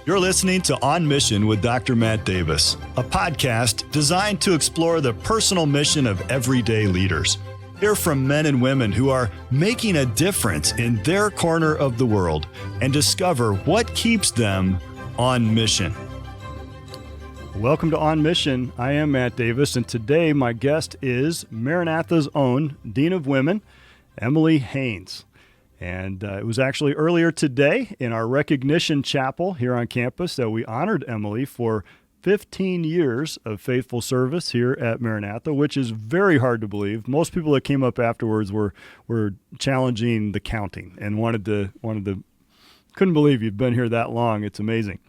You're listening to On Mission with Dr. Matt Davis, a podcast designed to explore the personal mission of everyday leaders. Hear from men and women who are making a difference in their corner of the world and discover what keeps them on mission. Welcome to On Mission. I am Matt Davis, and today my guest is Maranatha's own Dean of Women, Emily Haynes. And it was actually earlier today in our recognition chapel here on campus that we honored Emily for 15 years of faithful service here at Maranatha, which is very hard to believe. Most people that came up afterwards were challenging the counting and wanted to couldn't believe you'd been here that long. It's amazing.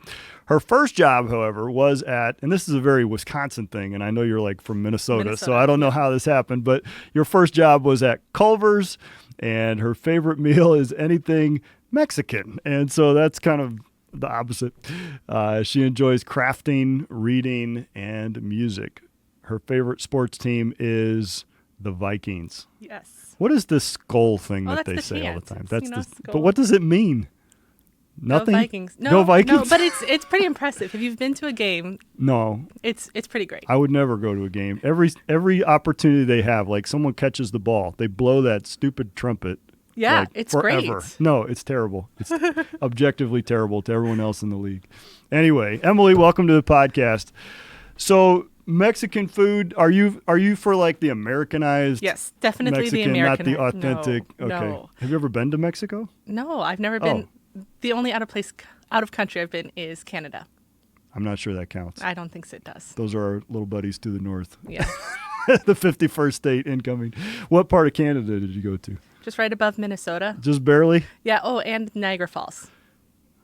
Her first job, however, was at, and this is a very Wisconsin thing, and I know you're like from Minnesota, so I don't know how this happened, but your first job was at Culver's, and her favorite meal is anything Mexican. And so that's kind of the opposite. She enjoys crafting, reading, and music. Her favorite sports team is the Vikings. Yes. What is this skull thing that they say all the time? That's but what does it mean? Nothing? Go Vikings. Go Vikings? No, but it's pretty impressive. If you've been to a game, no, it's pretty great. I would never go to a game. Every opportunity they have, like someone catches the ball, they blow that stupid trumpet. Yeah, like, it's forever. great. No, it's terrible. It's objectively terrible to everyone else in the league. Anyway, Emily, welcome to the podcast. So Mexican food, are you for like the Americanized? Yes, definitely Mexican, the American. not the authentic. No, okay. no. Have you ever been to Mexico? No, I've never been. The only out of country I've been is Canada. I'm not sure that counts. I don't think so, it does. Those are our little buddies to the north. Yeah. The 51st state incoming. What part of Canada did you go to? Just right above Minnesota. Just barely? Yeah. Oh, and Niagara Falls.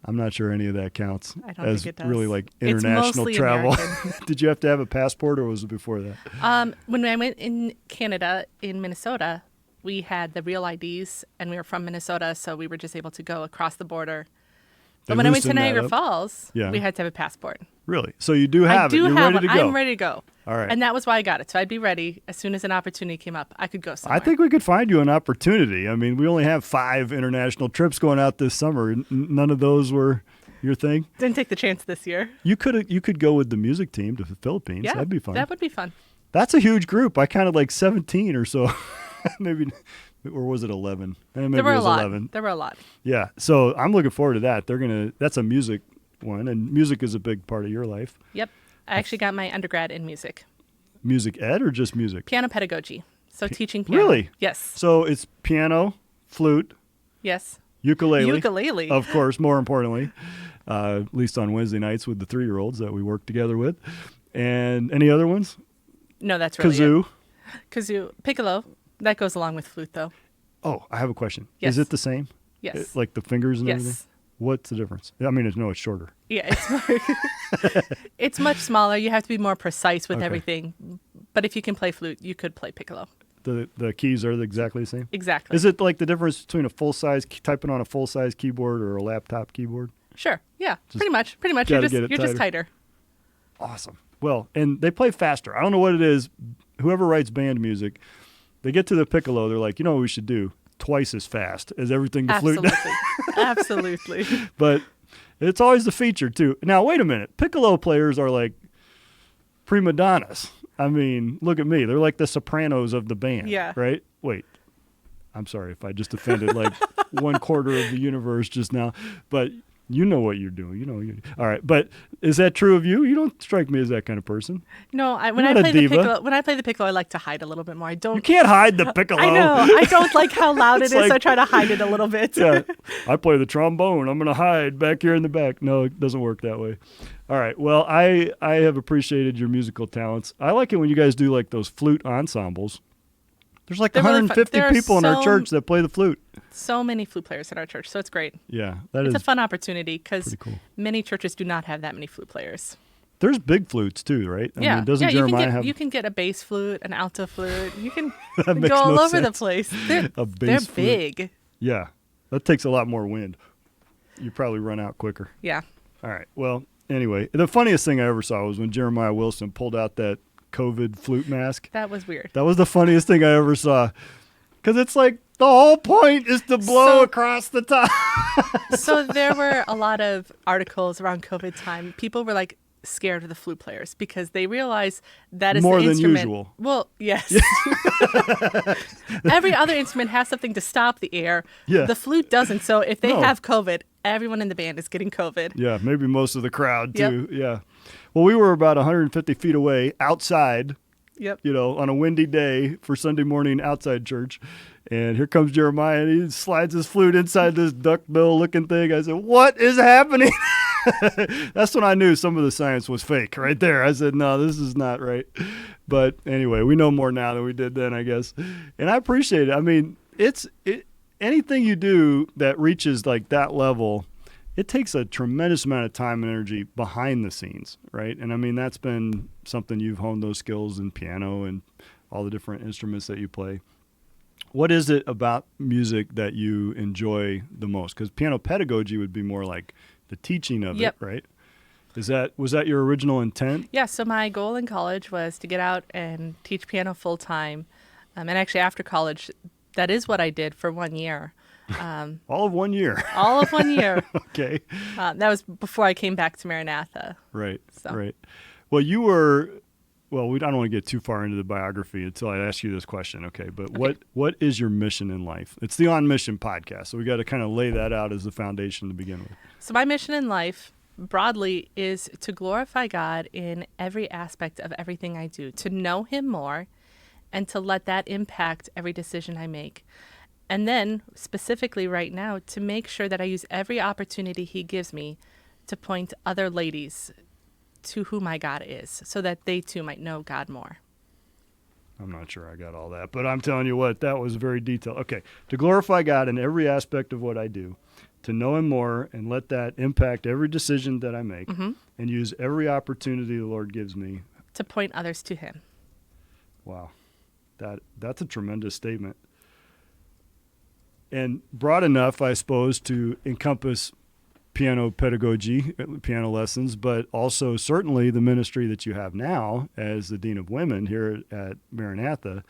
I'm not sure any of that counts. I don't as think it does. really like It's international mostly travel. American. Did you have to have a passport or was it before that? When I went in Canada, in Minnesota, we had the real IDs, and we were from Minnesota, so we were just able to go across the border. But when I went to Niagara Falls, we had to have a passport. Really? So you do have it. You're have ready one. to go. I'm ready to go. All right. And that was why I got it. So I'd be ready as soon as an opportunity came up. I could go somewhere. I think we could find you an opportunity. I mean, we only have 5 international trips going out this summer. None of those were your thing? Didn't take the chance this year. You could go with the music team to the Philippines. Yeah, that'd be fun. That would be fun. That's a huge group. I counted like 17 or so. Maybe. Or was it 11? Maybe there were it was a lot. 11. There were a lot. Yeah. So I'm looking forward to that. That's a music one, and music is a big part of your life. Yep. I actually got my undergrad in music. Music ed or just music? Piano pedagogy. So teaching piano. Really? Yes. So it's piano, flute. Yes. Ukulele. Of course, more importantly, at least on Wednesday nights with the 3-year-olds that we work together with. And any other ones? No, that's really Kazoo. it. Kazoo. Piccolo. That goes along with flute, though. Oh, I have a question. Yes. Is it the same? Yes. Like the fingers and everything? Yes. What's the difference? I mean, it's shorter. Yeah, it's much smaller. You have to be more precise with everything. But if you can play flute, you could play piccolo. The keys are exactly the same? Exactly. Is it like the difference between typing on a full-size keyboard or a laptop keyboard? Sure. Yeah, pretty much. You're just tighter. Awesome. Well, and they play faster. I don't know what it is. Whoever writes band music, they get to the piccolo, they're like, you know what we should do? Twice as fast as everything the flute does. Absolutely. But it's always the feature, too. Now, wait a minute. Piccolo players are like prima donnas. I mean, look at me. They're like the sopranos of the band. Yeah. Right? Wait. I'm sorry if I just offended like 1/4 of the universe just now. But you know what you're doing. All right. But is that true of you? You don't strike me as that kind of person. No, when I play the piccolo, I like to hide a little bit more. You can't hide the piccolo. I know. I don't like how loud it is, so I try to hide it a little bit. Yeah. I play the trombone. I'm going to hide back here in the back. No, it doesn't work that way. All right. Well, I have appreciated your musical talents. I like it when you guys do like those flute ensembles. There's like 150 people in our church that play the flute. So many flute players in our church, so it's great. Yeah, it's a fun opportunity because cool. Many churches do not have that many flute players. There's big flutes too, right? I mean, doesn't Jeremiah have? You can get a bass flute, an alto flute. You can go all over the place. They're big. Yeah, that takes a lot more wind. You probably run out quicker. Yeah. All right. Well, anyway, the funniest thing I ever saw was when Jeremiah Wilson pulled out that COVID flute mask. That was weird. That was the funniest thing I ever saw. Because it's like The whole point is to blow across the top. So there were a lot of articles around COVID time. People were like scared of the flute players because they realized that is more the than instrument. Usual. Well, yes. Every other instrument has something to stop the air. Yeah. The flute doesn't. So if they have COVID, everyone in the band is getting COVID. Yeah, maybe most of the crowd too. Yep. Yeah. Well, we were about 150 feet away outside. Yep. On a windy day for Sunday morning outside church. And here comes Jeremiah, and he slides his flute inside this duckbill-looking thing. I said, what is happening? That's when I knew some of the science was fake right there. I said, no, this is not right. But anyway, we know more now than we did then, I guess. And I appreciate it. I mean, anything you do that reaches like that level, it takes a tremendous amount of time and energy behind the scenes, right? And I mean, that's been something you've honed those skills in piano and all the different instruments that you play. What is it about music that you enjoy the most? Because piano pedagogy would be more like the teaching of it, right? Was that your original intent? Yeah, so my goal in college was to get out and teach piano full time. And actually after college, that is what I did for 1 year. All of 1 year. All of 1 year. Okay. That was before I came back to Maranatha. Right, right. Well, you were... Well, I don't want to get too far into the biography until I ask you this question, okay? But what is your mission in life? It's the On Mission podcast, so we got to kind of lay that out as the foundation to begin with. So my mission in life, broadly, is to glorify God in every aspect of everything I do, to know Him more, and to let that impact every decision I make. And then, specifically right now, to make sure that I use every opportunity He gives me to point other ladies to who my God is, so that they too might know God more. I'm not sure I got all that, but I'm telling you what, that was very detailed. Okay, to glorify God in every aspect of what I do, to know Him more and let that impact every decision that I make, and use every opportunity the Lord gives me to point others to Him. Wow, that's a tremendous statement. And broad enough, I suppose, to encompass piano pedagogy, piano lessons, but also certainly the ministry that you have now as the Dean of Women here at Maranatha.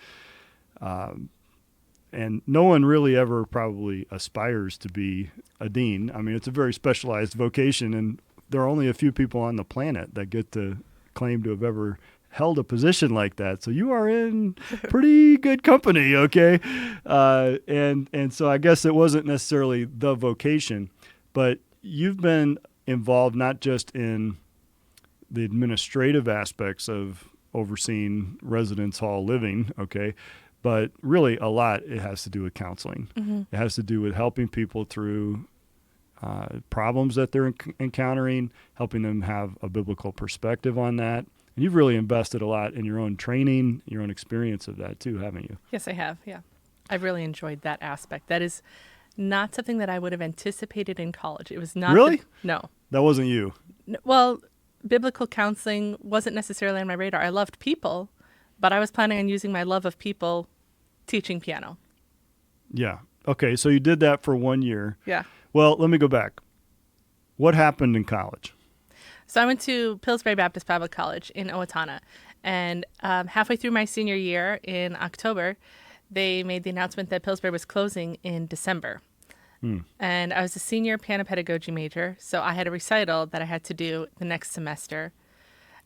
And no one really ever probably aspires to be a dean. I mean, it's a very specialized vocation, and there are only a few people on the planet that get to claim to have ever held a position like that. So you are in pretty good company, okay? And so I guess it wasn't necessarily the vocation, but you've been involved not just in the administrative aspects of overseeing residence hall living, okay, but really a lot it has to do with counseling. It has to do with helping people through problems that they're encountering, helping them have a biblical perspective on that. And you've really invested a lot in your own training, your own experience of that too, haven't you? Yes, I have, yeah. I've really enjoyed that aspect. That is not something that I would have anticipated in college. It was not. Really? No. That wasn't you? Well, biblical counseling wasn't necessarily on my radar. I loved people, but I was planning on using my love of people teaching piano. Yeah. Okay, so you did that for 1 year. Yeah. Well, let me go back. What happened in college? So I went to Pillsbury Baptist Bible College in Owatonna, and halfway through my senior year in October, they made the announcement that Pillsbury was closing in December. And I was a senior piano pedagogy major, so I had a recital that I had to do the next semester.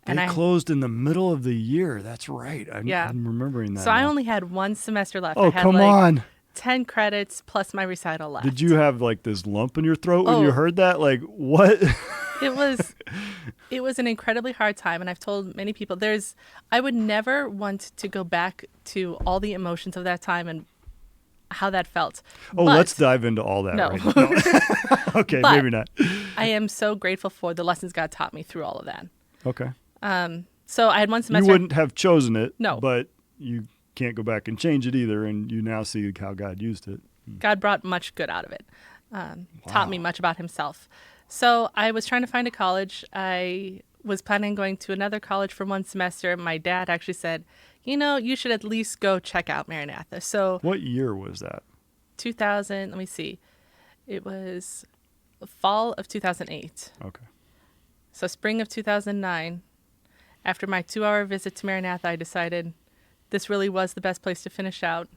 And they closed in the middle of the year. That's right. I'm remembering that. So I only had one semester left. Oh, I had come on. 10 credits plus my recital left. Did you have like this lump in your throat when you heard that? Like, what? It was an incredibly hard time, and I've told many people I would never want to go back to all the emotions of that time and how that felt. Oh, let's dive into all that. No. Right now. Okay, but maybe not. I am so grateful for the lessons God taught me through all of that. Okay. So I had one semester. You wouldn't have chosen it. No. But you can't go back and change it either, and you now see how God used it. God brought much good out of it. Taught me much about Himself. So I was trying to find a college. I was planning on going to another college for one semester. My dad actually said, you should at least go check out Maranatha. So what year was that? 2000, let me see. It was fall of 2008. Okay. So spring of 2009, after my 2-hour visit to Maranatha, I decided this really was the best place to finish out.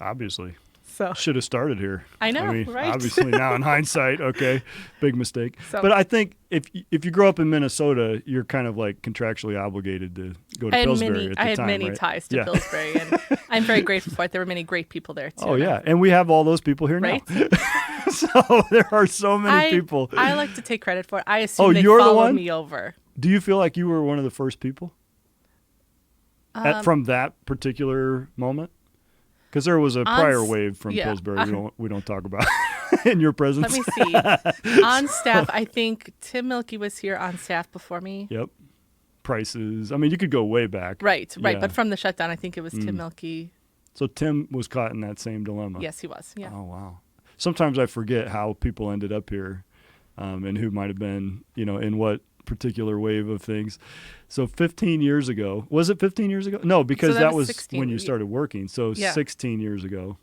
Obviously. So should have started here. I know, mean, right? Obviously now in hindsight, okay, big mistake. So- But I think if you grow up in Minnesota, you're kind of like contractually obligated to go to Pillsbury at the time, I had many right? ties to Yeah. Pillsbury, and I'm very grateful for it. There were many great people there too. Oh yeah, and we have all those people here Right? now. So there are so many people. I like to take credit for it. I assume they you're the followed one? me over. Do you feel like you were one of the first people from that particular moment? Because there was a prior wave from yeah, Pillsbury we don't talk about in your presence. Let me see. On staff, I think Tim Milkey was here on staff before me. Yep. Prices. I mean, you could go way back. Right. Yeah. But from the shutdown, I think it was Tim Milkey. So Tim was caught in that same dilemma. Yes, he was. Yeah. Oh, wow. Sometimes I forget how people ended up here and who might have been, in what particular wave of things. So 15 years ago, was it 15 years ago? No, because So that was 16. when you started working. So Yeah. 16 years ago.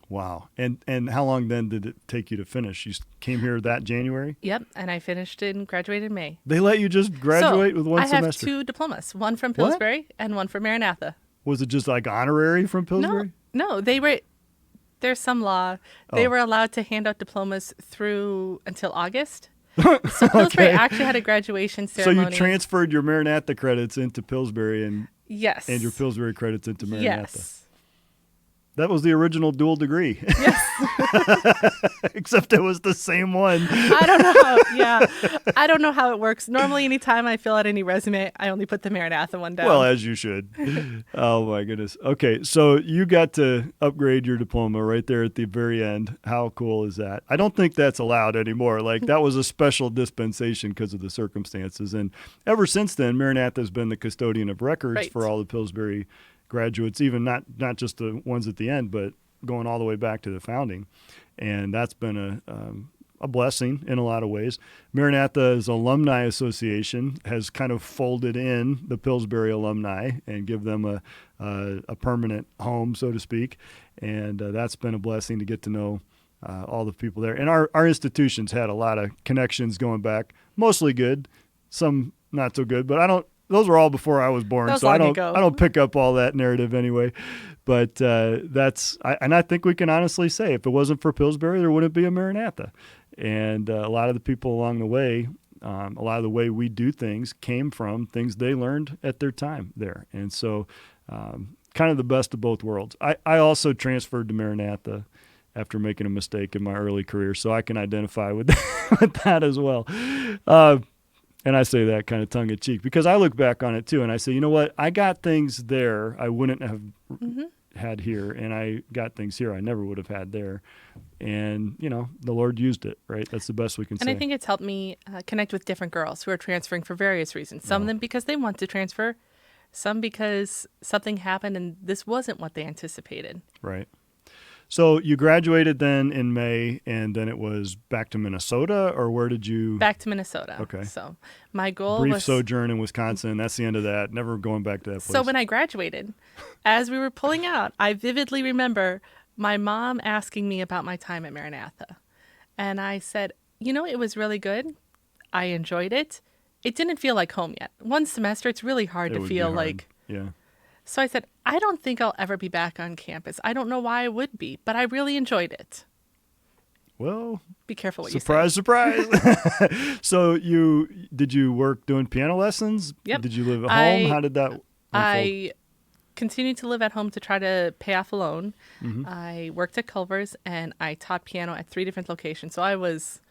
Wow. And how long then did it take you to finish? You came here that January? Yep. And I finished and graduated in May. They let you just graduate So, with one semester? I have 2 diplomas, one from Pillsbury and one from Maranatha. Was it just like honorary from Pillsbury? No, there's some law. They were allowed to hand out diplomas through until August. So Pillsbury actually had a graduation So ceremony. you transferred your Maranatha credits into Pillsbury and Yes. your Pillsbury credits into Maranatha. Yes. That was the original dual degree. Yes. Except it was the same one. I don't know. I don't know how it works. Normally, anytime I fill out any resume, I only put the Maranatha one down. Well, as you should. Oh, my goodness. Okay, so you got to upgrade your diploma right there at the very end. How cool is that? I don't think that's allowed anymore. Like, that was a special dispensation because of the circumstances. And ever since then, Maranatha has been the custodian of records Right. for all the Pillsbury graduates, even not just the ones at the end, but going all the way back to the founding. And that's been a blessing in a lot of ways. Maranatha's Alumni Association has kind of folded in the Pillsbury alumni and give them a permanent home, so to speak. And that's been a blessing to get to know all the people there. And our institutions had a lot of connections going back, mostly good, some not so good, but those were all before I was born, so I don't pick up all that narrative anyway. But I think we can honestly say if it wasn't for Pillsbury, there wouldn't be a Maranatha. And a lot of the people along the way, a lot of the way we do things came from things they learned at their time there. And so kind of the best of both worlds. I also transferred to Maranatha after making a mistake in my early career, so I can identify with that as well. And I say that kind of tongue-in-cheek because I look back on it too and I say, you know what? I got things there I wouldn't have had here, and I got things here I never would have had there. And, the Lord used it, right? That's the best we can say. And I think it's helped me connect with different girls who are transferring for various reasons. Some of them because they want to transfer, some because something happened and this wasn't what they anticipated. Right. So you graduated then in May, and then it was back to Minnesota, or where did you? Back to Minnesota. Okay. So my goal Brief was sojourn in Wisconsin. That's the end of that. Never going back to that place. So when I graduated, as we were pulling out, I vividly remember my mom asking me about my time at Maranatha. And I said, it was really good. I enjoyed it. It didn't feel like home yet. One semester, it's really hard It to would be feel hard. like. Yeah. So I said, I don't think I'll ever be back on campus. I don't know why I would be, but I really enjoyed it. Well, Be careful what you say. surprise. So did you work doing piano lessons? Yep. Did you live at home? How did that unfold? I continued to live at home to try to pay off a loan. Mm-hmm. I worked at Culver's and I taught piano at 3 different locations. So I was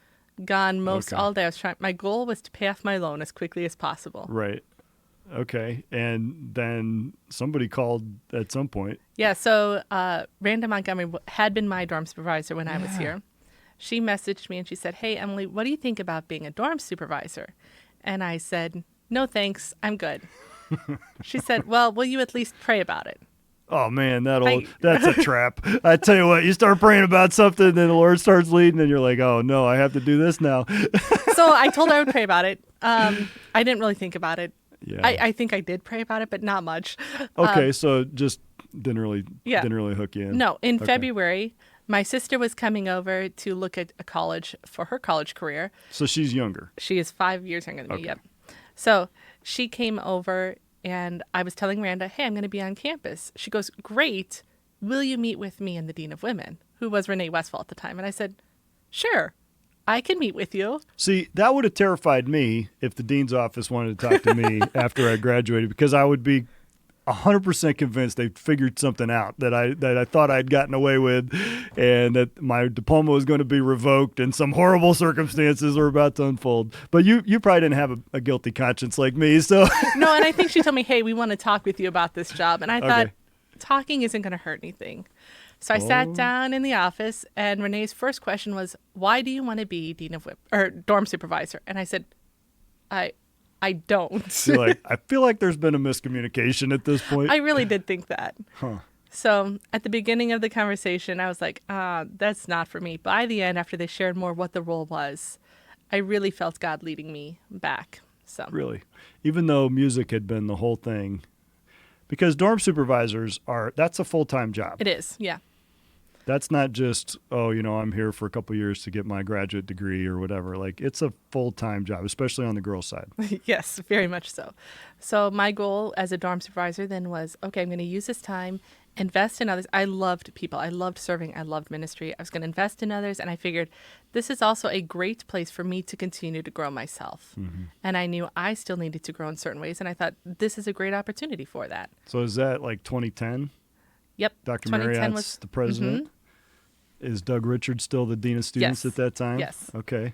gone most all day. My goal was to pay off my loan as quickly as possible. Right. Okay. And then somebody called at some point. Yeah. So Randa Montgomery had been my dorm supervisor when I was here. She messaged me and she said, "Hey, Emily, what do you think about being a dorm supervisor?" And I said, "No, thanks. I'm good." She said, "Well, will you at least pray about it?" Oh, man, that's a trap. I tell you what, you start praying about something, then the Lord starts leading, and you're like, oh, no, I have to do this now. So I told her I would pray about it. I didn't really think about it. Yeah. I think I did pray about it, but not much. Okay, so just didn't really hook you in. No, in February, my sister was coming over to look at a college for her college career. So she's younger. She is 5 years younger than me, Okay. yep. So she came over, and I was telling Randa, hey, I'm going to be on campus. She goes, great. will you meet with me and the Dean of Women, who was Renee Westfall at the time? And I said, sure, I can meet with you. See, that would have terrified me if the dean's office wanted to talk to me after I graduated, because I would be 100% convinced they figured something out that I thought I'd gotten away with, and that my diploma was going to be revoked and some horrible circumstances were about to unfold. But you probably didn't have a guilty conscience like me, so. No, and I think she told me, hey, we want to talk with you about this job. And I thought, Okay. talking isn't going to hurt anything. So I sat down in the office, and Renee's first question was, why do you want to be dorm supervisor? And I said, I don't. You're like, I feel like there's been a miscommunication at this point. I really did think that. Huh. So at the beginning of the conversation, I was like, that's not for me. By the end, after they shared more what the role was, I really felt God leading me back. So Really? Even though music had been the whole thing. Because dorm supervisors that's a full-time job. it is, yeah. That's not just, I'm here for a couple years to get my graduate degree or whatever. Like, it's a full-time job, especially on the girls' side. Yes, very much so. So my goal as a dorm supervisor then was, okay, I'm going to use this time, invest in others. I loved people. I loved serving. I loved ministry. I was going to invest in others. And I figured this is also a great place for me to continue to grow myself. Mm-hmm. And I knew I still needed to grow in certain ways. And I thought this is a great opportunity for that. So is that like 2010? Yep. Dr. 2010 Marriott's was the president? Mhm. Is Doug Richards still the dean of students Yes. at that time? Yes. Okay.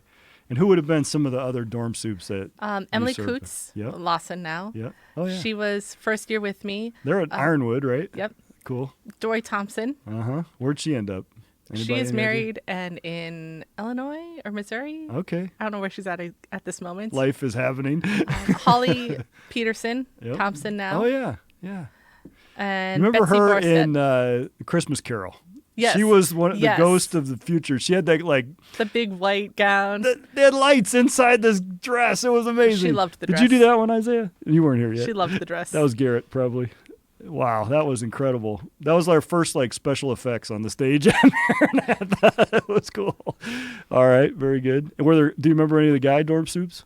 And who would have been some of the other dorm soups that Emily you served with? Coots, Yep. Lawson now. Yep. Oh, yeah. She was first year with me. They're at Ironwood, right? Yep. Cool. Dory Thompson. Uh-huh. Where'd she end up? She Anybody, is any idea? married and in Illinois or Missouri. Okay. I don't know where she's at this moment. Life is happening. Holly Peterson, Yep. Thompson now. Oh, yeah. Yeah. And Remember Betsy her Borstead. in Christmas Carol? Yes. She was the Yes. ghost of the future. She had that, like, The big white gown. they had lights inside this dress. It was amazing. She loved the Did you dress. do that one, Isaiah? You weren't here yet. She loved the dress. That was Garrett, probably. Wow, that was incredible. That was our first, like, special effects on the stage at Maranatha. That was cool. All right, very good. And do you remember any of the guy dorm soups?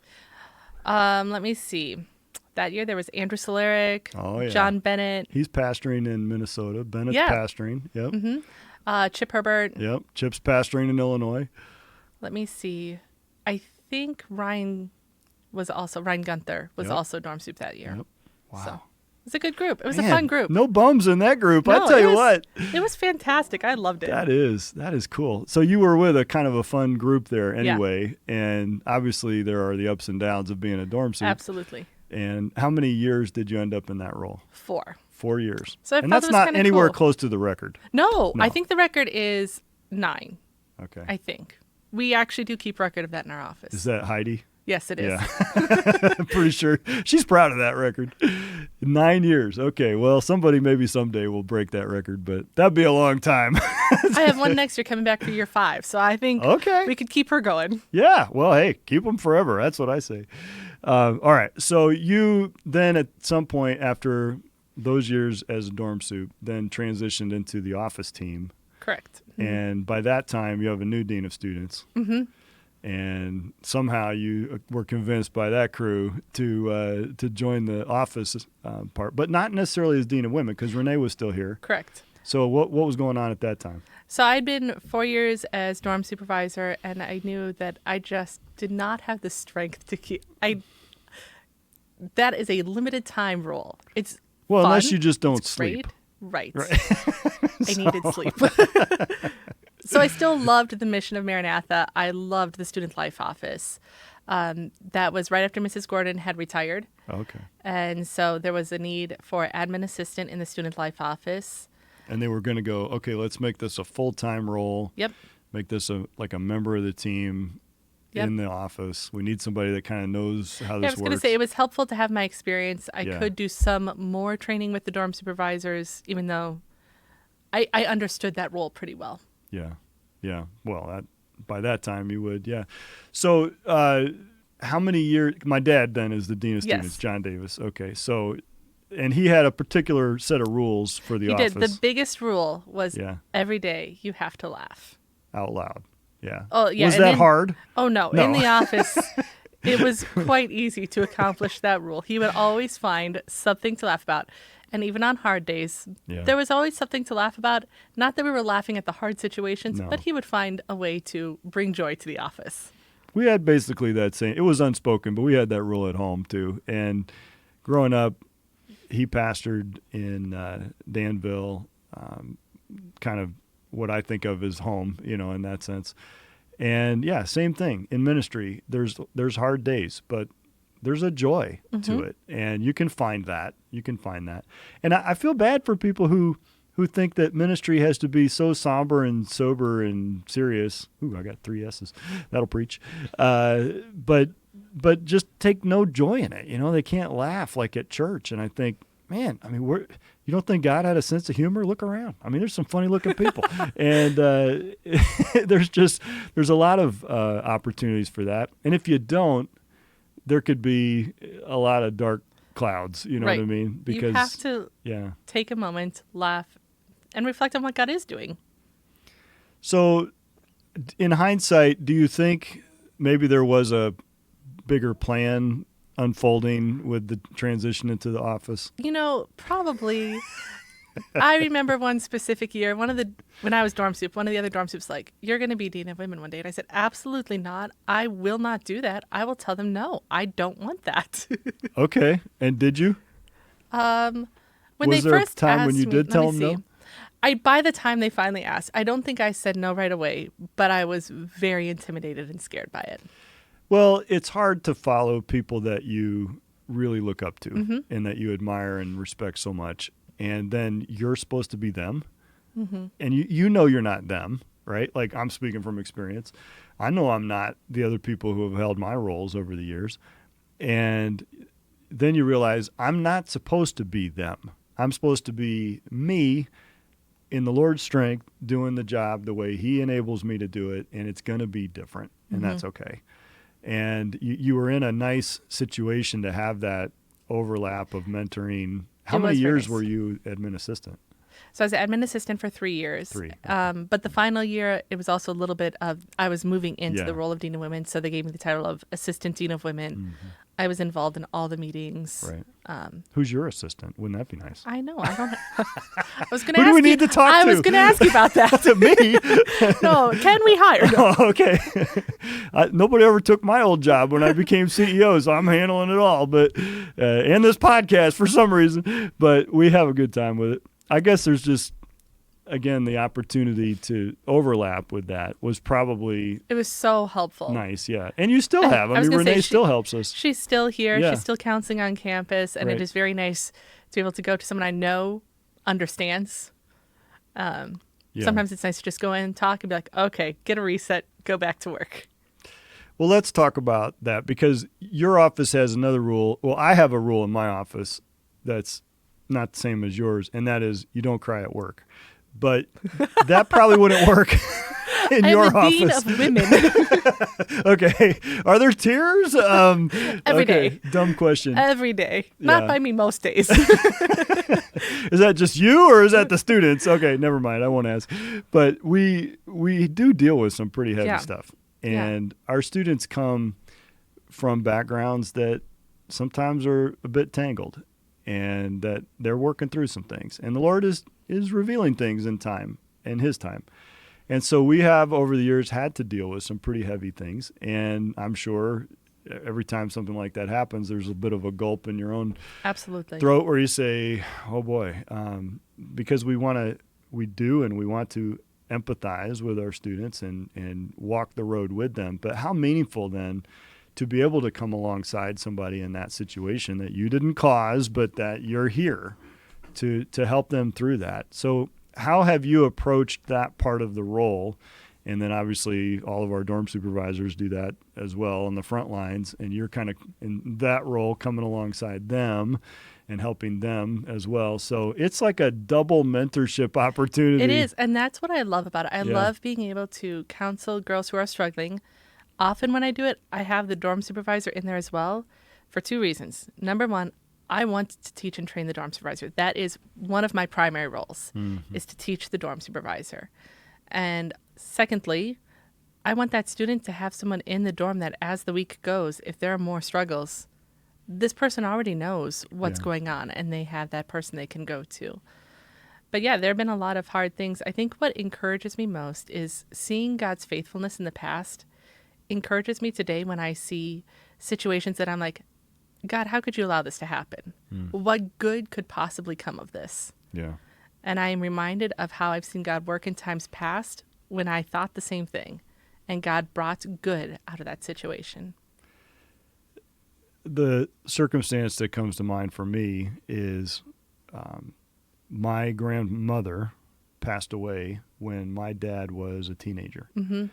Let me see. That year there was Andrew Soleric, Oh, yeah. John Bennett, He's pastoring in Minnesota. Bennett's Yeah. pastoring. Yep. Chip Herbert. Yep. Chip's pastoring in Illinois. Let me see. I think Ryan Gunther was Yep. also dorm soup that year. Yep. Wow. So it was a good group. It was Man, a fun group. No bums in that group. I No, tell it you was- what. It was fantastic. I loved it. That is cool. So you were with a kind of a fun group there anyway, and obviously there are the ups and downs of being a dorm soup. Absolutely. And how many years did you end up in that role? 4. 4 years. So I and thought that's it was not kinda anywhere cool. close to the record. No, No. I think the record is 9. Okay. I think. We actually do keep record of that in our office. Is that Heidi? Yes, it is. Yeah. I'm pretty sure she's proud of that record. 9 years. Okay. Well, somebody maybe someday will break that record, but that'd be a long time. I have one next year coming back for year 5, so I think Okay. we could keep her going. Yeah. Well, hey, keep them forever. That's what I say. All right. So you then at some point after those years as a dorm soup, then transitioned into the office team. Correct. And by that time, you have a new dean of students. Mm-hmm. And somehow you were convinced by that crew to join the office part, but not necessarily as dean of women, because Renee was still here. Correct. So what was going on at that time? So I'd been 4 years as dorm supervisor, and I knew that I just did not have the strength to keep. That is a limited time role. It's Well, fun, unless you just don't it's sleep. great. Right. I needed sleep. So I still loved the mission of Maranatha. I loved the student life office. That was right after Mrs. Gordon had retired. Okay. And so there was a need for admin assistant in the student life office. And they were going to go, okay, let's make this a full-time role. Yep. Make this like a member of the team Yep. in the office. We need somebody that kind of knows how Yeah, I this was going works. to say it was helpful to have my experience. I Yeah. could do some more training with the dorm supervisors, even though I understood that role pretty well. Yeah. Yeah. Well, by that time you would. Yeah. So how many years? My dad then is the dean of students, Yes. John Davis. Okay. So, and he had a particular set of rules for the He office. did. The biggest rule was Yeah. every day you have to laugh. Out loud. Yeah. Oh, yeah. Was and that in- hard? Oh, no. No. In the office, it was quite easy to accomplish that rule. He would always find something to laugh about. And even on hard days, Yeah. there was always something to laugh about. Not that we were laughing at the hard situations, No. but he would find a way to bring joy to the office. We had basically that same, it was unspoken, but we had that rule at home too. And growing up, he pastored in Danville, kind of what I think of as home, in that sense. And yeah, same thing in ministry. There's hard days, but there's a joy to it, and you can find that. And I feel bad for people who think that ministry has to be so somber and sober and serious. Ooh, I got 3 S's. That'll preach. But just take no joy in it. They can't laugh like at church. And I think, man, you don't think God had a sense of humor? Look around. There's some funny looking people. And there's a lot of opportunities for that. And if you don't, there could be a lot of dark clouds, you know Right. what I mean? Because you have to take a moment, laugh, and reflect on what God is doing. So in hindsight, do you think maybe there was a bigger plan unfolding with the transition into the office? Probably. I remember one specific year, when I was dorm soup, one of the other dorm soups like, "You're going to be dean of women one day." And I said, "Absolutely not. I will not do that. I will tell them, no, I don't want that." Okay. And did you? When Was they there a first time asked when you me- did let tell me them see. no? By the time they finally asked, I don't think I said no right away, but I was very intimidated and scared by it. Well, it's hard to follow people that you really look up to and that you admire and respect so much. And then you're supposed to be them. And you're not them, right? Like, I'm speaking from experience. I know I'm not the other people who have held my roles over the years. And then you realize I'm not supposed to be them. I'm supposed to be me in the Lord's strength, doing the job the way he enables me to do it. And it's going to be different. And that's okay. And you were in a nice situation to have that overlap of mentoring. How many years were you admin assistant? So I was admin assistant for 3 years. 3. But the final year, it was also a little bit of, I was moving into Yeah. the role of Dean of Women, so they gave me the title of Assistant Dean of Women. I was involved in all the meetings. Right. Who's your assistant? Wouldn't that be nice? I know. I don't. I was going to Who ask do we you. need to talk I to? was going to ask you about that. To me? No, can we hire? Oh, okay. Nobody ever took my old job when I became CEO, so I'm handling it all. But and this podcast for some reason. But we have a good time with it. I guess there's just, again, the opportunity to overlap with that was probably It was so helpful. nice, yeah. And you still have. I was gonna say, Renee she- still helps us. She's still here. Yeah. She's still counseling on campus, and Right. it is very nice to be able to go to someone I know understands. Yeah. Sometimes it's nice to just go in and talk and be like, okay, get a reset, go back to work. Well, let's talk about that because your office has another rule. Well, I have a rule in my office that's not the same as yours, and that is you don't cry at work. But that probably wouldn't work in your I'm the dean office. of women Okay. Are there tears? Every day. Dumb question. every day. Not Yeah. by me most days. Is that just you or is that the students? Okay, never mind. I won't ask. But we do deal with some pretty heavy Yeah. stuff. And our students come from backgrounds that sometimes are a bit tangled and that they're working through some things. And the Lord is revealing things in time, in his time. And so we have over the years had to deal with some pretty heavy things. And I'm sure every time something like that happens, there's a bit of a gulp in your own Absolutely. throat where you say, oh boy, because we want to empathize with our students and walk the road with them. But how meaningful then to be able to come alongside somebody in that situation that you didn't cause, but that you're here to help them through that. So how have you approached that part of the role? And then obviously all of our dorm supervisors do that as well on the front lines. And you're kind of in that role coming alongside them and helping them as well. So it's like a double mentorship opportunity. It is. And that's what I love about it. I Yeah. love being able to counsel girls who are struggling. Often when I do it, I have the dorm supervisor in there as well for 2 reasons. Number one, I want to teach and train the dorm supervisor. That is one of my primary roles, is to teach the dorm supervisor. And secondly, I want that student to have someone in the dorm that as the week goes, if there are more struggles, this person already knows what's Yeah. going on, and they have that person they can go to. But yeah, there have been a lot of hard things. I think what encourages me most is seeing God's faithfulness in the past encourages me today when I see situations that I'm like, God, how could you allow this to happen? What good could possibly come of this? Yeah. And I am reminded of how I've seen God work in times past when I thought the same thing, and God brought good out of that situation. The circumstance that comes to mind for me is my grandmother passed away when my dad was a teenager. Mm-hmm.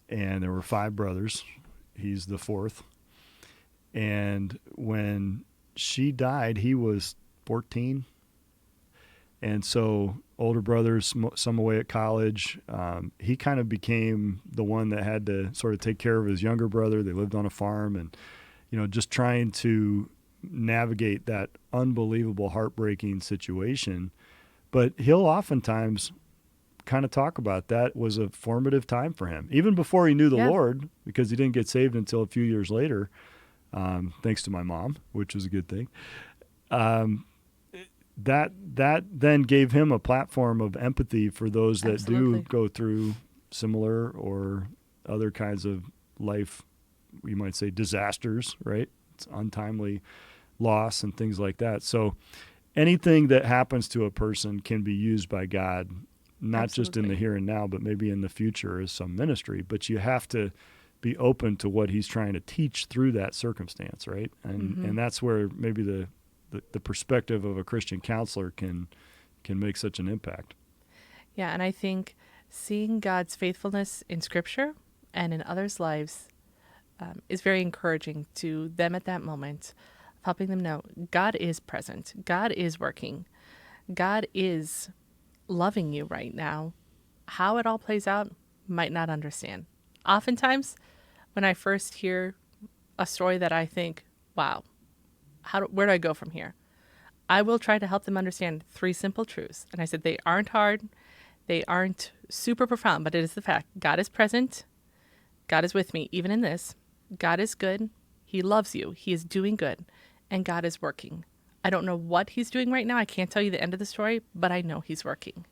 And there were 5 brothers. He's the 4th. And when she died, he was 14. And so older brothers, some away at college, he kind of became the one that had to sort of take care of his younger brother. They lived on a farm and, just trying to navigate that unbelievable, heartbreaking situation. But he'll oftentimes kind of talk about that was a formative time for him, even before he knew the Lord, because he didn't get saved until a few years later, thanks to my mom, which was a good thing. That then gave him a platform of empathy for those that Absolutely. do go through similar or other kinds of life, you might say, disasters, right? It's untimely loss and things like that. So anything that happens to a person can be used by God, not just in the here and now, but maybe in the future as some ministry. But you have to be open to what he's trying to teach through that circumstance, right? And that's where maybe the perspective of a Christian counselor can make such an impact. Yeah, and I think seeing God's faithfulness in Scripture and in others' lives is very encouraging to them at that moment, helping them know God is present, God is working, God is loving you right now. How it all plays out, might not understand. Oftentimes, when I first hear a story that I think, wow, where do I go from here? I will try to help them understand 3 simple truths. And I said they aren't hard, they aren't super profound, but it is the fact. God is present, God is with me, even in this. God is good, He loves you, He is doing good, and God is working. I don't know what He's doing right now. I can't tell you the end of the story, but I know He's working.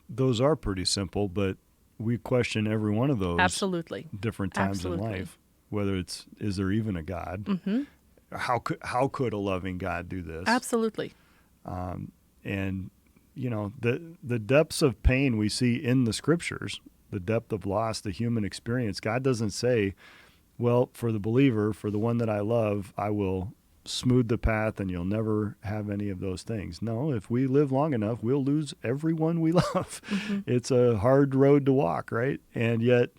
Those are pretty simple, but we question every one of those Absolutely. different times Absolutely. in life, whether it's, is there even a God? Mm-hmm. How could a loving God do this? Absolutely. And, the depths of pain we see in the Scriptures, the depth of loss, the human experience, God doesn't say, well, for the believer, for the one that I love, I will smooth the path and you'll never have any of those things. No, if we live long enough, we'll lose everyone we love. Mm-hmm. It's a hard road to walk, right? And yet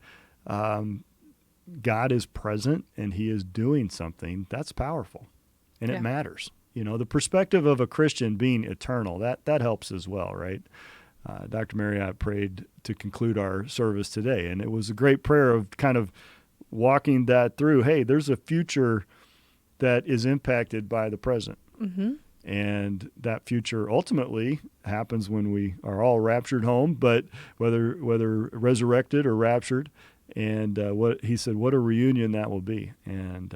God is present and He is doing something that's powerful, and it matters. The perspective of a Christian being eternal, that helps as well, right? Dr. Marriott prayed to conclude our service today, and it was a great prayer of kind of walking that through. Hey, there's a future that is impacted by the present. Mm-hmm. And that future ultimately happens when we are all raptured home, but whether resurrected or raptured. And what he said, what a reunion that will be. And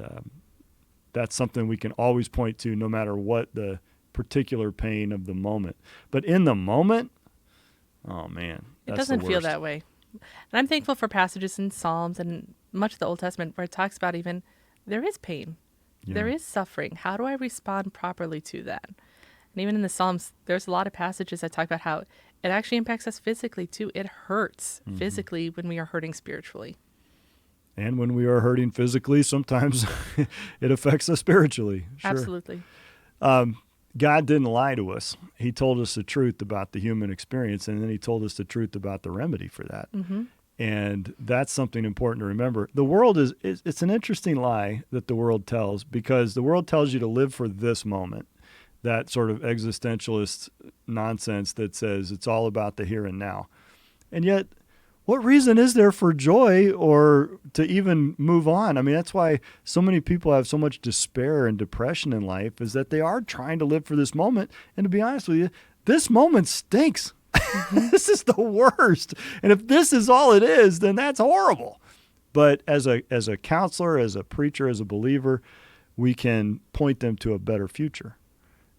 that's something we can always point to no matter what the particular pain of the moment. But in the moment, oh man, that's it doesn't the feel worst. that way. And I'm thankful for passages in Psalms and much of the Old Testament where it talks about even there is pain. Yeah. There is suffering. How do I respond properly to that? And even in the Psalms, there's a lot of passages that talk about how it actually impacts us physically too. It hurts physically when we are hurting spiritually. And when we are hurting physically, sometimes it affects us spiritually. Sure. Absolutely. God didn't lie to us. He told us the truth about the human experience, and then He told us the truth about the remedy for that. Mm-hmm. And that's something important to remember. The world it's an interesting lie that the world tells, because the world tells you to live for this moment, that sort of existentialist nonsense that says it's all about the here and now. And yet, what reason is there for joy or to even move on? I mean, that's why so many people have so much despair and depression in life, is that they are trying to live for this moment. And to be honest with you, this moment stinks. Mm-hmm. This is the worst. And if this is all it is, then that's horrible. But as a counselor, as a preacher, as a believer, we can point them to a better future.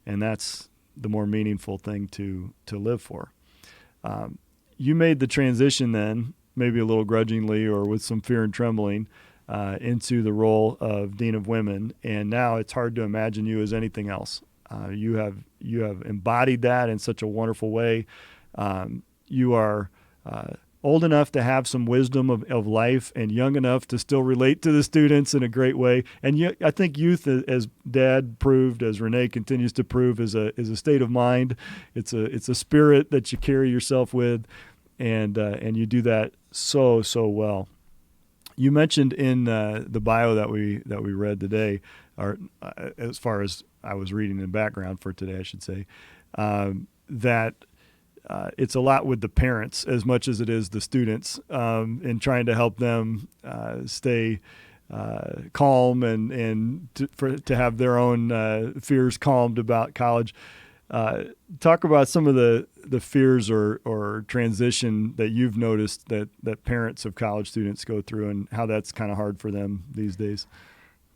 And that's the more meaningful thing to live for. You made the transition then, maybe a little grudgingly or with some fear and trembling, into the role of Dean of Women. And now it's hard to imagine you as anything else. You have embodied that in such a wonderful way. You are old enough to have some wisdom of life and young enough to still relate to the students in a great way. And I think youth, as Dad proved, as Renee continues to prove, is a state of mind. It's a spirit that you carry yourself with, and you do that so well. You mentioned in the bio that we read today, or as far as I was reading in the background for today, I should say, that it's a lot with the parents as much as it is the students, in trying to help them stay calm and to have their own fears calmed about college. Talk about some of the fears or transition that you've noticed that parents of college students go through, and how that's kind of hard for them these days.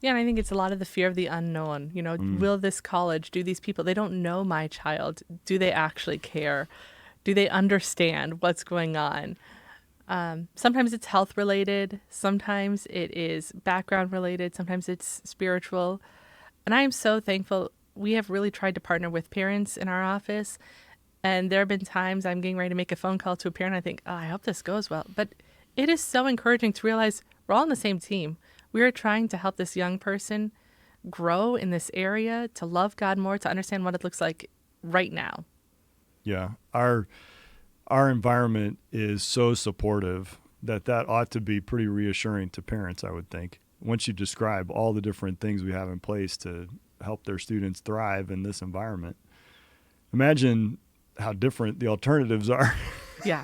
Yeah, and I think it's a lot of the fear of the unknown. Will this college, do these people, they don't know my child. Do they actually care? Do they understand what's going on? Sometimes it's health related. Sometimes it is background related. Sometimes it's spiritual. And I am so thankful. We have really tried to partner with parents in our office. And there have been times I'm getting ready to make a phone call to a parent. I think, I hope this goes well. But it is so encouraging to realize we're all on the same team. We are trying to help this young person grow in this area, to love God more, to understand what it looks like right now. Yeah, our environment is so supportive that ought to be pretty reassuring to parents, I would think. Once you describe all the different things we have in place to help their students thrive in this environment, imagine how different the alternatives are. Yeah.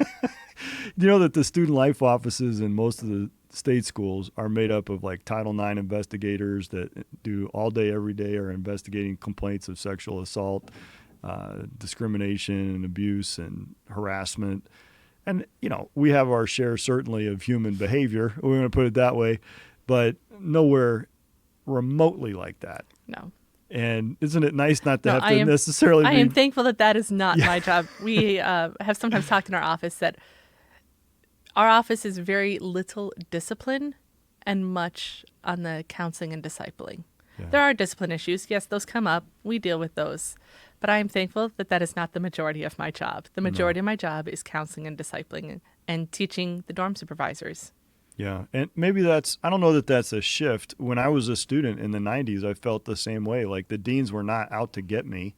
You know that the student life offices in most of the state schools are made up of like Title IX investigators that do all day, every day, are investigating complaints of sexual assault, discrimination and abuse and harassment. And, we have our share certainly of human behavior. We're going to put it that way, but nowhere remotely like that. No. And isn't it nice not to have to I necessarily am thankful that is not my job. We have sometimes talked in our office that our office is very little discipline and much on the counseling and discipling. Yeah. There are discipline issues. Yes, those come up. We deal with those. But I am thankful that is not the majority of my job. The majority of my job is counseling and discipling and teaching the dorm supervisors. Yeah, and maybe I don't know that that's a shift. When I was a student in the 90s, I felt the same way. Like the deans were not out to get me.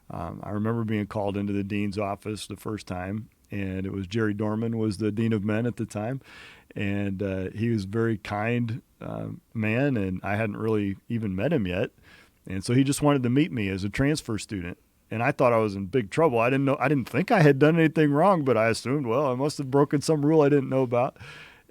I remember being called into the dean's office the first time, and it was Jerry Dorman was the dean of men at the time. And he was a very kind man, and I hadn't really even met him yet. And so he just wanted to meet me as a transfer student. And I thought I was in big trouble. I didn't think I had done anything wrong, but I assumed, I must have broken some rule I didn't know about.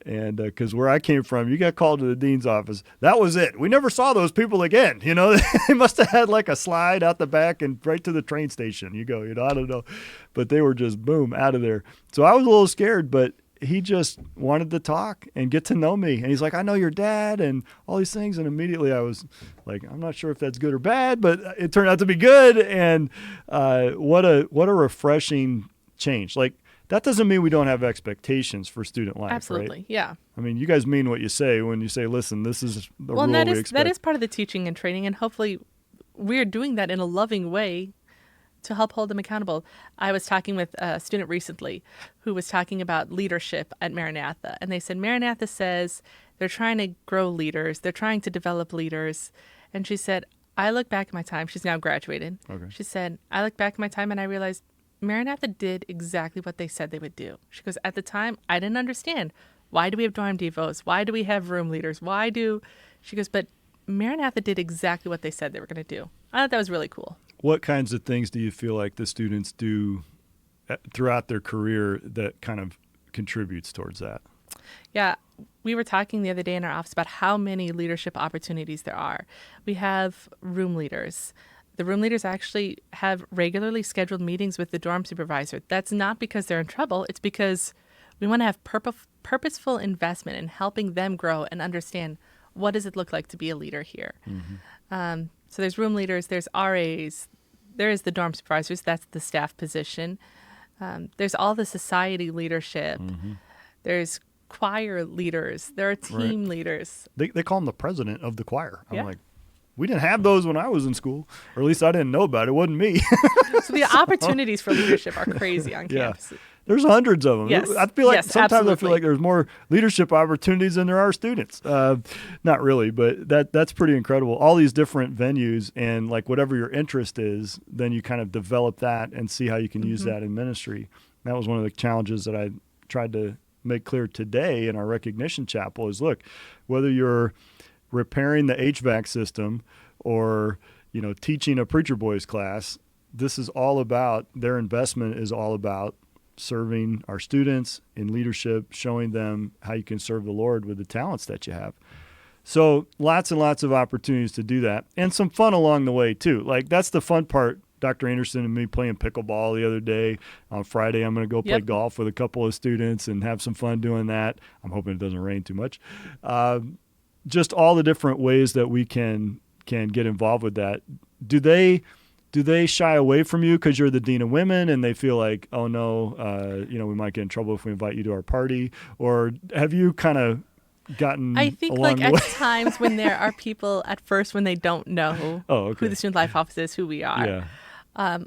And because where I came from, you got called to the dean's office. That was it. We never saw those people again. They must have had like a slide out the back and right to the train station. You go, I don't know. But they were just, boom, out of there. So I was a little scared, but he just wanted to talk and get to know me. And he's like, I know your dad and all these things. And immediately I was like, I'm not sure if that's good or bad, but it turned out to be good. And what a refreshing change. Like, that doesn't mean we don't have expectations for student life. Absolutely, right? Yeah. I mean, you guys mean what you say when you say, listen, this is the rule we expect. That is part of the teaching and training, and hopefully we're doing that in a loving way to help hold them accountable. I was talking with a student recently who was talking about leadership at Maranatha, and they said Maranatha says they're trying to grow leaders, they're trying to develop leaders, and she said, I look back at my time, she's now graduated. Okay. She said, I look back at my time and I realized Maranatha did exactly what they said they would do. She goes, at the time, I didn't understand. Why do we have dorm devos? Why do we have room leaders? She goes, but Maranatha did exactly what they said they were going to do. I thought that was really cool. What kinds of things do you feel like the students do throughout their career that kind of contributes towards that? Yeah, we were talking the other day in our office about how many leadership opportunities there are. We have room leaders. The room leaders actually have regularly scheduled meetings with the dorm supervisor. That's not because they're in trouble. It's because we want to have purposeful investment in helping them grow and understand what does it look like to be a leader here. Mm-hmm. So there's room leaders, there's RAs, there is the dorm supervisors, that's the staff position. There's all the society leadership. There's choir leaders. There are team leaders. They call him the president of the choir. I'm Yeah. like, we didn't have those when I was in school, or at least I didn't know about it. It wasn't me. So the opportunities for leadership are crazy on campus. There's hundreds of them. Yes. I feel like Yes, sometimes I feel absolutely. like there's more leadership opportunities than there are students. Not really, but that's pretty incredible. All these different venues, and like whatever your interest is, then you kind of develop that and see how you can use that in ministry. That was one of the challenges that I tried to make clear today in our recognition chapel is, look, whether you're repairing the HVAC system or, teaching a preacher boys class, this is all about, their investment is all about serving our students in leadership, showing them how you can serve the Lord with the talents that you have. So lots and lots of opportunities to do that, and some fun along the way too. Like, that's the fun part. Dr. Anderson and me playing pickleball the other day. On Friday, I'm going to go play golf with a couple of students and have some fun doing that. I'm hoping it doesn't rain too much. Just all the different ways that we can get involved with that. Do they shy away from you because you're the dean of women and they feel like, oh no, we might get in trouble if we invite you to our party? Or have you kind of gotten I think along like the at way? times when there are people at first when they don't know who the student life office is, who we are. Yeah.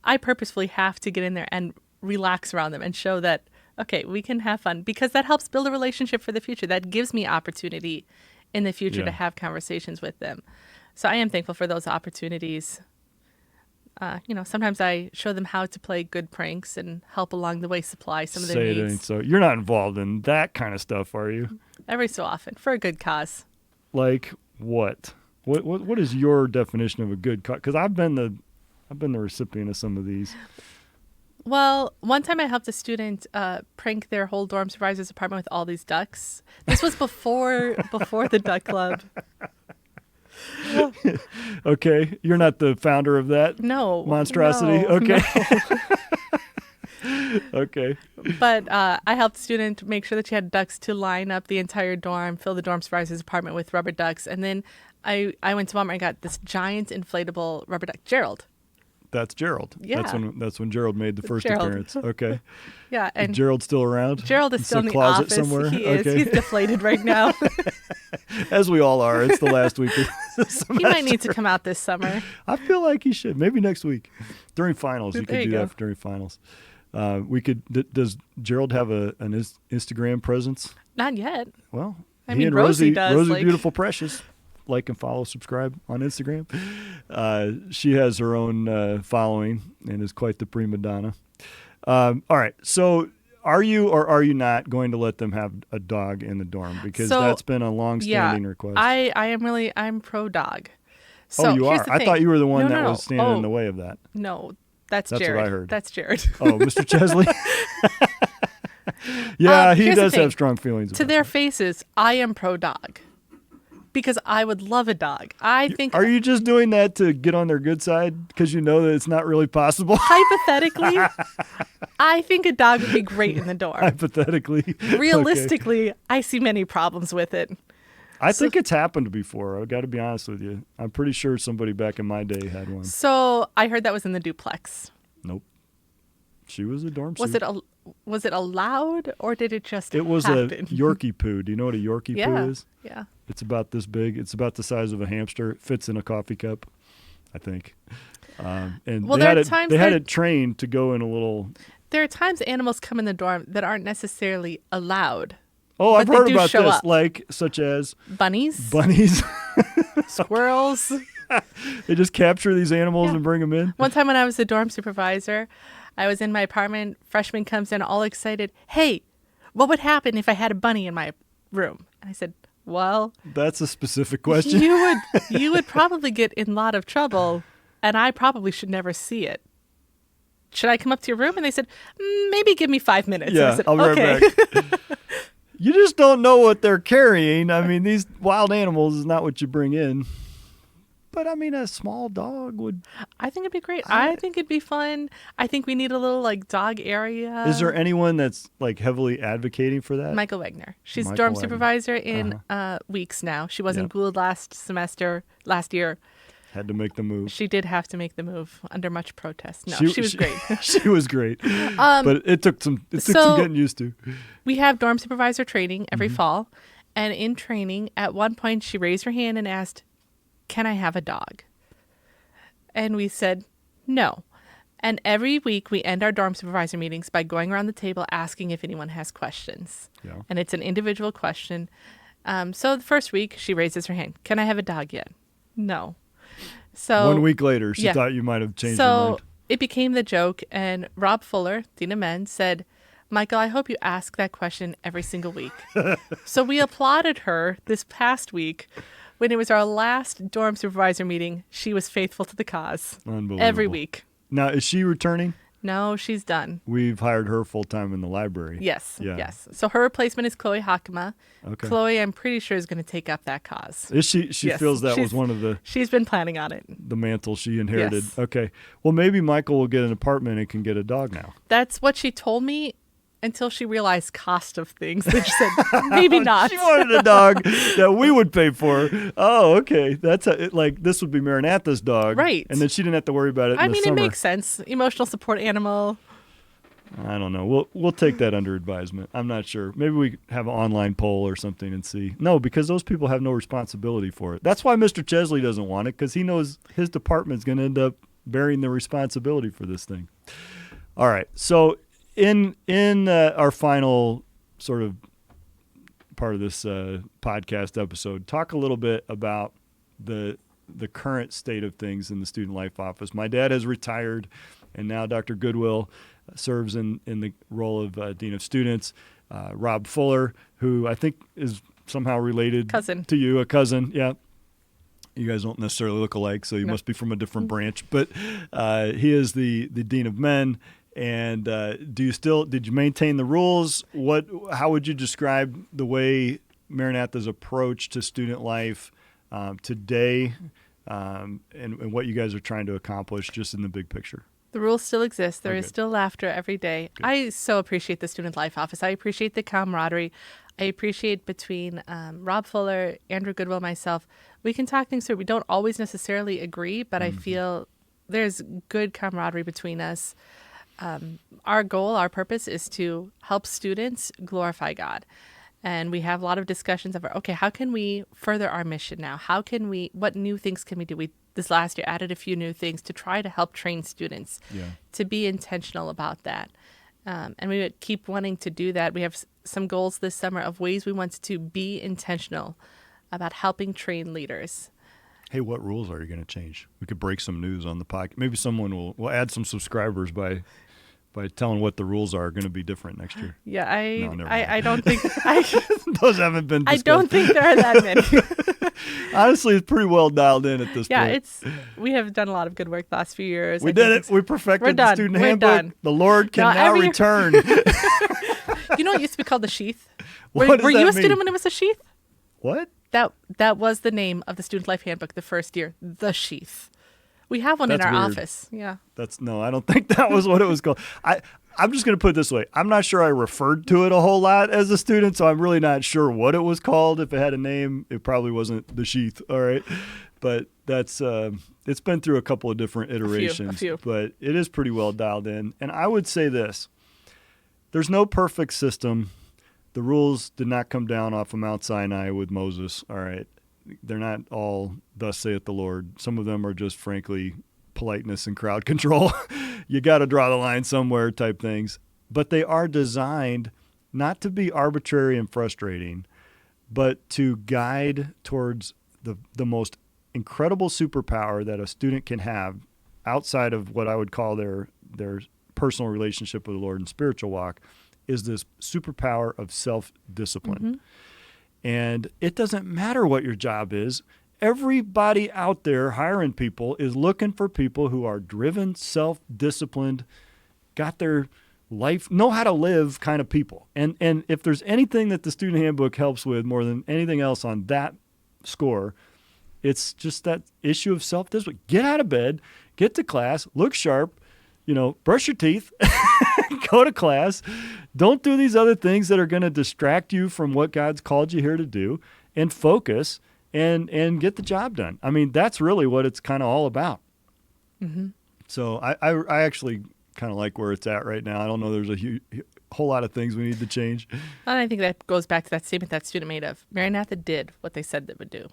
I purposefully have to get in there and relax around them and show that, okay, we can have fun, because that helps build a relationship for the future. That gives me opportunity in the future to have conversations with them. So I am thankful for those opportunities. Sometimes I show them how to play good pranks and help along the way supply some of their Say it needs. ain't so. You're not involved in that kind of stuff, are you? Every so often, for a good cause. Like what? What is your definition of a good cause? Because I've been the recipient of some of these. Well, one time I helped a student prank their whole dorm supervisor's apartment with all these ducks. This was before the duck club. Okay, you're not the founder of that No. monstrosity. No, Okay. no. Okay. But I helped a student make sure that she had ducks to line up the entire dorm, fill the dorm supervisor's apartment with rubber ducks. And then I went to Walmart and got this giant inflatable rubber duck, Gerald. That's Gerald. Yeah. That's when Gerald made the first Gerald. appearance. Okay. Yeah. Is And Gerald still around? Gerald is still in the closet office. somewhere? He is. Okay. He's deflated right now. As we all are. It's the last week of the He semester. might need to come out this summer. I feel like he should. Maybe next week. During finals. You There could you do go. that during finals. We could. Does Gerald have an Instagram presence? Not yet. Well, I he mean, and Rosie does, Rosie like- Beautiful Precious. Like and follow, subscribe on Instagram. She has her own following and is quite the prima donna. All right. So are you or are you not going to let them have a dog in the dorm? Because So, that's been a long-standing request. I'm pro dog. So you here's are? the I thing. thought you were the one No, that no, was standing no. in the way of that. No, that's That's Jared. what I heard. That's Jared. Oh, Mr. Chesley? Yeah, he Here's the does have thing. strong feelings To about their that. faces, I am pro dog because I would love a dog. I think Are you just doing that to get on their good side because you know that it's not really possible? hypothetically, I think a dog would be great in the dorm. Hypothetically. Realistically, I see many problems with it. I think it's happened before. I've got to be honest with you. I'm pretty sure somebody back in my day had one. So I heard that was in the duplex. Nope. She was a dorm Was suit. it allowed or did it just It was happen? a Yorkie poo. Do you know what a Yorkie Yeah. poo is? Yeah. It's about this big. It's about the size of a hamster. It fits in a coffee cup, I think. And Well, they there had are it. times They had that- it trained to go in a little. There are times animals come in the dorm that aren't necessarily allowed. Oh, I've But they heard do about show this. up. Like such as Bunnies, bunnies. squirrels. They just capture these animals Yeah. and bring them in. One time when I was the dorm supervisor, I was in my apartment. Freshman comes in all excited. Hey, what would happen if I had a bunny in my room? And I said, well, That's a specific question. you would probably get in a lot of trouble, and I probably should never see it. Should I come up to your room? And they said, maybe give me 5 minutes. And Yeah, I said, I'll be okay. right back. You just don't know what they're carrying. I mean, these wild animals is not what you bring in. But I mean, a small dog would. I think it'd be great. I think it'd be fun. I think we need a little like dog area. Is there anyone that's like heavily advocating for that? Michael Wagner. She's Michael dorm Wagner. supervisor in Weeks now. She was in Gould last year. Had to make the move. She did have to make the move under much protest. No, she was great. She was great. But it took some getting used to. We have dorm supervisor training every fall. And in training, at one point, she raised her hand and asked, "Can I have a dog?" And we said, "No." And every week we end our dorm supervisor meetings by going around the table asking if anyone has questions. Yeah. And it's an individual question. So the first week she raises her hand. "Can I have a dog yet?" "No." So 1 week later, she thought you might have changed your mind. So it became the joke. And Rob Fuller, Dean of Men, said, "Michael, I hope you ask that question every single week." So we applauded her this past week. When it was our last dorm supervisor meeting, she was faithful to the cause. Unbelievable. Every week. Now, is she returning? No, she's done. We've hired her full-time in the library. Yes, Yeah. yes. So her replacement is Chloe Hakama. Okay. Chloe, I'm pretty sure, is going to take up that cause. Is she? She Yes, feels that was one of She's been planning on it. the mantle she inherited. Yes. Okay. Well, maybe Michael will get an apartment and can get a dog now. That's what she told me until she realized cost of things. Then she said, maybe not. She wanted a dog that we would pay for. Oh, okay. That's like this would be Maranatha's dog, Right. And then she didn't have to worry about it. I in the mean, summer. it makes sense. Emotional support animal. I don't know. We'll take that under advisement. I'm not sure. Maybe we have an online poll or something and see. No, because those people have no responsibility for it. That's why Mr. Chesley doesn't want it, because he knows his department's going to end up bearing the responsibility for this thing. All right. So in our final sort of part of this podcast episode, talk a little bit about the current state of things in the student life office. My dad has retired, and now Dr. Goodwill serves in the role of Dean of Students. Rob Fuller, who I think is somehow related to you, a cousin. Yeah. You guys don't necessarily look alike, so you must be from a different branch. But he is the Dean of Men. And did you maintain the rules? How would you describe the way Maranatha's approach to student life today, and what you guys are trying to accomplish just in the big picture? The rules still exist. There is still laughter every day. Good. I so appreciate the Student Life Office. I appreciate the camaraderie. I appreciate between Rob Fuller, Andrew Goodwill, myself. We can talk things through. We don't always necessarily agree, but I feel there's good camaraderie between us. Our goal, our purpose is to help students glorify God. And we have a lot of discussions of, okay, how can we further our mission now? What new things can we do? This last year added a few new things to try to help train students to be intentional about that. And we would keep wanting to do that. We have some goals this summer of ways we want to be intentional about helping train leaders. Hey, what rules are you going to change? We could break some news on the podcast. Maybe someone will add some subscribers by telling what the rules are going to be different next year. Yeah, I don't think those haven't been discussed. I don't think there are that many. Honestly, it's pretty well dialed in at this point. We have done a lot of good work the last few years. We did it. We perfected the student handbook. Done. The Lord can now return. You know what used to be called the sheath? What does were that you a mean? student when it was a sheath? What? That was the name of the Student Life Handbook the first year, the sheath. We have one in our office. Yeah. I don't think that was what it was called. I'm just going to put it this way. I'm not sure I referred to it a whole lot as a student, so I'm really not sure what it was called. If it had a name, it probably wasn't the sheath. All right. But that's it's been through a couple of different iterations, a few. But it is pretty well dialed in. And I would say this. There's no perfect system. The rules did not come down off of Mount Sinai with Moses. All right. They're not all thus saith the Lord. Some of them are just, frankly, politeness and crowd control. You got to draw the line somewhere type things. But they are designed not to be arbitrary and frustrating, but to guide towards the most incredible superpower that a student can have outside of what I would call their personal relationship with the Lord and spiritual walk, is this superpower of self-discipline. Mm-hmm. And it doesn't matter what your job is. Everybody out there hiring people is looking for people who are driven, self-disciplined, got their life, know how to live kind of people. And if there's anything that the student handbook helps with more than anything else on that score, It's just that issue of self-discipline. Get out of bed, get to class, look sharp, brush your teeth, go to class. Don't do these other things that are going to distract you from what God's called you here to do, and focus and get the job done. I mean, that's really what it's kind of all about. Mm-hmm. So I actually kind of like where it's at right now. I don't know there's a whole lot of things we need to change. And I think that goes back to that statement that student made of Maranatha did what they said they would do.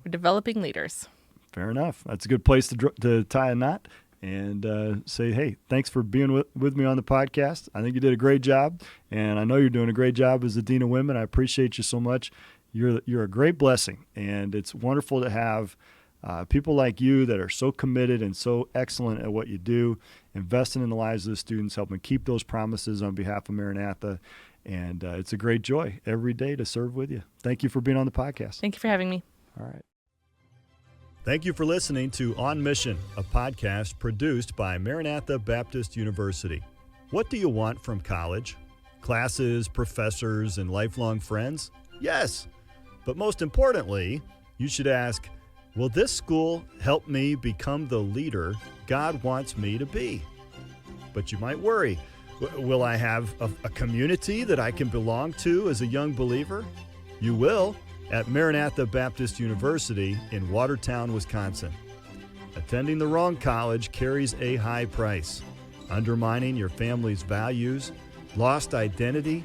We're developing leaders. Fair enough. That's a good place to tie a knot and say, hey, thanks for being with me on the podcast. I think you did a great job, and I know you're doing a great job as the Dean of Women. I appreciate you so much. You're a great blessing, and it's wonderful to have people like you that are so committed and so excellent at what you do, investing in the lives of the students, helping keep those promises on behalf of Maranatha. And it's a great joy every day to serve with you. Thank you for being on the podcast. Thank you for having me. All right. Thank you for listening to On Mission, a podcast produced by Maranatha Baptist University. What do you want from college? Classes, professors, and lifelong friends? Yes. But most importantly, you should ask, will this school help me become the leader God wants me to be? But you might worry, will I have a community that I can belong to as a young believer? You will at Maranatha Baptist University in Watertown, Wisconsin. Attending the wrong college carries a high price, undermining your family's values, lost identity,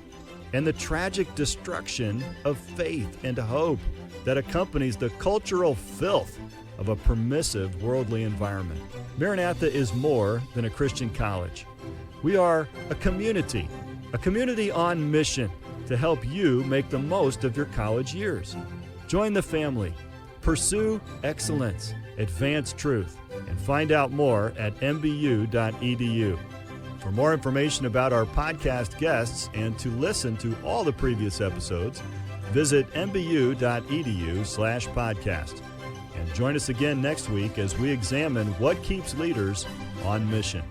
and the tragic destruction of faith and hope that accompanies the cultural filth of a permissive worldly environment. Maranatha is more than a Christian college. We are a community on mission to help you make the most of your college years. Join the family, pursue excellence, advance truth, and find out more at mbu.edu. For more information about our podcast guests and to listen to all the previous episodes, visit mbu.edu/podcast. And join us again next week as we examine what keeps leaders on mission.